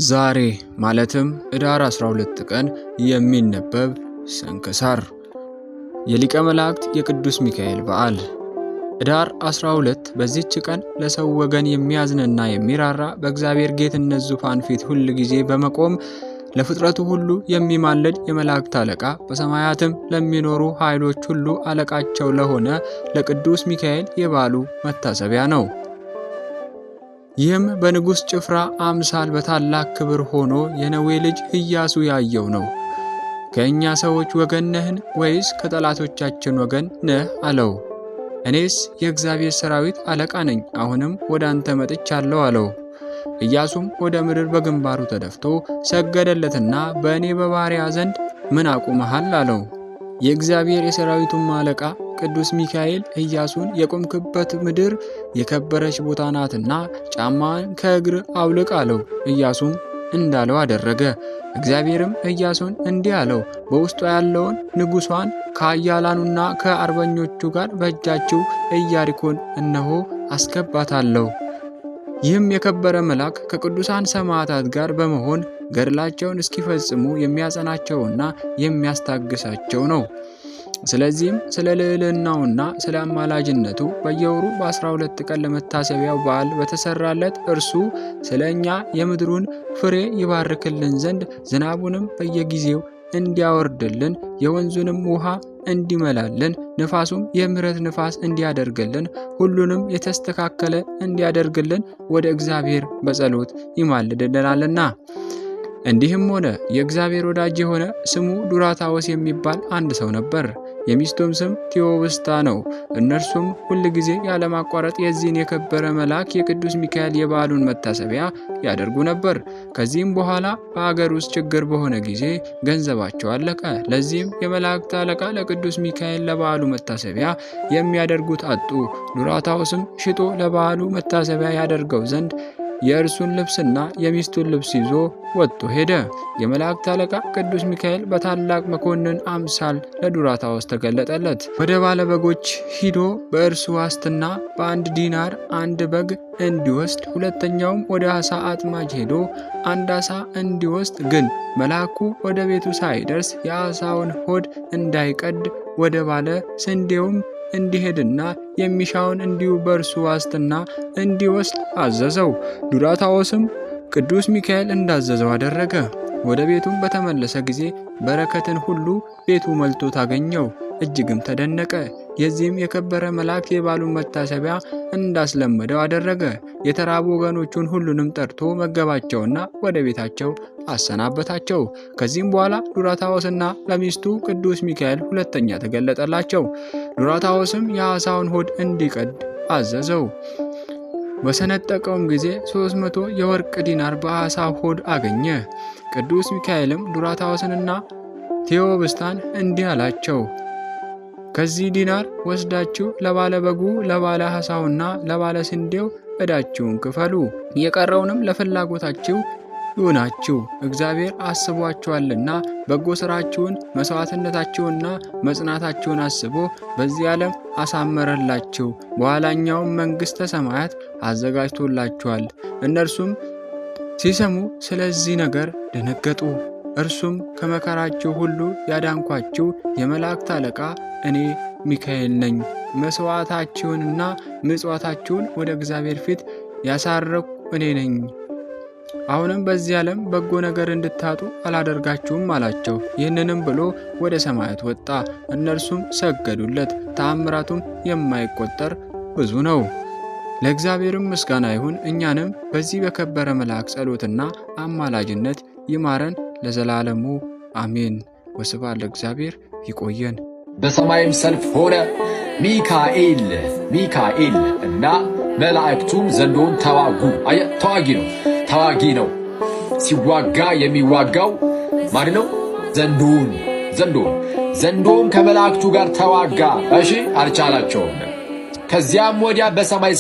ዛሬ ማለትም ኅዳር 12 ቀን የሚነበብ ስንክሳር የሊቀ መላእክት የቅዱስ ሚካኤል በዓል። ኅዳር 12 በዚህች ቀን ለሰው ወገን የሚያዝንና የሚራራ በእግዚአብሔር ጌትነት ዙፋን ፊት ሁል ጊዜ በመቆም ለፍጥረቱ ሁሉ የሚማልድ የመላእክት አለቃ በሰማያትም ለሚኖሩ ኃይሎች ሁሉ አለቃቸው ለሆነ ለቅዱስ ሚካኤል የበዓሉ መታሰቢያ ነው። ይህም በንጉሥ ጭፍራ አምሳል በታላቅ ክብር ሆኖ የነዌ ልጅ ኢያሱ ያየው ነው። ከእኛ ሰዎች ወገን ነህን ወይስ ከጠላቶቻችን ወገን ነህ አለው። እኔስ የእግዚአብሔር ሰራዊት አለቃ ነኝ፣ አሁንም ወደ አንተ መጥቻለሁ አለው። ኢያሱም ወደ ምድር በግንባሩ ተደፍቶ ሰገደለትና በእኔ በባሪያ ዘንድ ምን አቁመሃል አለው። የእግዚአብሔር የሰራዊቱም አለቃ ቅዱስ ሚካኤል ኢያሱን የቆምክበት ምድር የከበረች ቦታ ናትና ጫማን ከእግር አውልቅ አለው። ኢያሱም እንዳለው አደረገ። እግዚአብሔርም ኢያሱን እንዲህ አለው፣ በውስጧ ያለውን ንጉሷን ከኃያላኑና ከአርበኞቹ ጋር በእጃችሁ ኢያሪኮን እነሆ አስገባታለሁ። ይህም የከበረ መልአክ ከቅዱሳን ሰማዕታት ጋር በመሆን ገድላቸውን እስኪፈጽሙ የሚያጸናቸውና የሚያስታግሳቸው ነው። ስለዚህም ስለ ልዕልናውና ስለ አማላጅነቱ በየወሩ በ12 ቀን ለመታሰቢያው በዓል በተሰራለት እርሱ ስለ እኛ የምድሩን ፍሬ ይባርክልን ዘንድ ዝናቡንም በየጊዜው እንዲያወርድልን የወንዙንም ውሃ እንዲመላልን ንፋሱም የምሕረት ንፋስ እንዲያደርግልን ሁሉንም የተስተካከለ እንዲያደርግልን ወደ እግዚአብሔር በጸሎት ይማልድልናልና። እንዲህም ሆነ። የእግዚአብሔር ወዳጅ የሆነ ስሙ ዱራታዎስ የሚባል አንድ ሰው ነበር። የሚስቱም ስም ቴዎብስታ ነው። እነርሱም ሁል ጊዜ ያለማቋረጥ የዚህን የከበረ መልአክ የቅዱስ ሚካኤል የበዓሉን መታሰቢያ ያደርጉ ነበር። ከዚህም በኋላ በአገር ውስጥ ችግር በሆነ ጊዜ ገንዘባቸው አለቀ። ለዚህም የመላእክት አለቃ ለቅዱስ ሚካኤል ለበዓሉ መታሰቢያ የሚያደርጉት አጡ። ዱራታዎስም ሽጦ ለበዓሉ መታሰቢያ ያደርገው ዘንድ የእርሱን ልብስና የሚስቱን ልብስ ይዞ ወጥቶ ሄደ። የመላእክት አለቃ ቅዱስ ሚካኤል በታላቅ መኮንን አምሳል ለዱራታዎስ ተገለጠለት። ወደ ባለ በጎች ሂዶ በእርሱ ዋስትና በ1 ዲናር 1 በግ እንዲወስድ፣ ሁለተኛውም ወደ ዓሣ አጥማጅ ሄዶ 1 ዓሣ እንዲወስድ፣ ግን መልአኩ ወደ ቤቱ ሳይደርስ የዓሣውን ሆድ እንዳይቀድ ወደ ባለ ስንዴውም እንዲሄድና የሚሻውን እንዲሁ በእርሱ ዋስትና እንዲወስድ አዘዘው። ዱራታዎስም ቅዱስ ሚካኤል እንዳዘዘው አደረገ። ወደ ቤቱም በተመለሰ ጊዜ በረከትን ሁሉ ቤቱ መልቶ ታገኘው። እጅግም ተደነቀ። የዚህም የከበረ መልአክ የበዓሉን መታሰቢያ እንዳስለመደው አደረገ። የተራቡ ወገኖቹን ሁሉንም ጠርቶ መገባቸውና ወደ ቤታቸው አሰናበታቸው። ከዚህም በኋላ ዱራታዎስና ለሚስቱ ቅዱስ ሚካኤል ሁለተኛ ተገለጠላቸው። ዱራታዎስም የዓሣውን ሆድ እንዲቀድ አዘዘው። በሰነጠቀውም ጊዜ 300 የወርቅ ዲናር በዓሣው ሆድ አገኘ። ቅዱስ ሚካኤልም ዱራታዎስንና ቴዎብስታን እንዲህ አላቸው፣ ከዚህ ዲናር ወስዳችሁ ለባለ በጉ ለባለ ዓሣውና ለባለ ስንዴው ዕዳችሁን ክፈሉ። የቀረውንም ለፍላጎታችሁ ይሁናችሁ። እግዚአብሔር አስቧችኋልና በጎ ሥራችሁን መሥዋዕትነታችሁንና መጽናታችሁን አስቦ በዚህ ዓለም አሳመረላችሁ፣ በኋላኛውም መንግሥተ ሰማያት አዘጋጅቶላችኋል። እነርሱም ሲሰሙ ስለዚህ ነገር ደነገጡ። እርሱም ከመከራችሁ ሁሉ ያዳንኳችሁ የመላእክት አለቃ እኔ ሚካኤል ነኝ። መሥዋዕታችሁንና ምጽዋታችሁን ወደ እግዚአብሔር ፊት ያሳረኩ እኔ ነኝ። አሁንም በዚህ ዓለም በጎ ነገር እንድታጡ አላደርጋችሁም አላቸው። ይህንንም ብሎ ወደ ሰማያት ወጣ። እነርሱም ሰገዱለት። ተአምራቱም የማይቆጠር ብዙ ነው። ለእግዚአብሔርም ምስጋና ይሁን። እኛንም በዚህ በከበረ መልአክ ጸሎትና አማላጅነት ይማረን ለዘላለሙ አሜን። ወስብሐት ለእግዚአብሔር። ይቆየን። በሰማይም ሰልፍ ሆነ፣ ሚካኤል እና መላእክቱም ዘንዶውን ተዋጉ። ተዋጊ ነው። ሲዋጋ የሚዋጋው ማን ነው? ዘንዶውን ከመላእክቱ ጋር ተዋጋ። እሺ፣ አልቻላቸውም። ከዚያም ወዲያ በሰማይ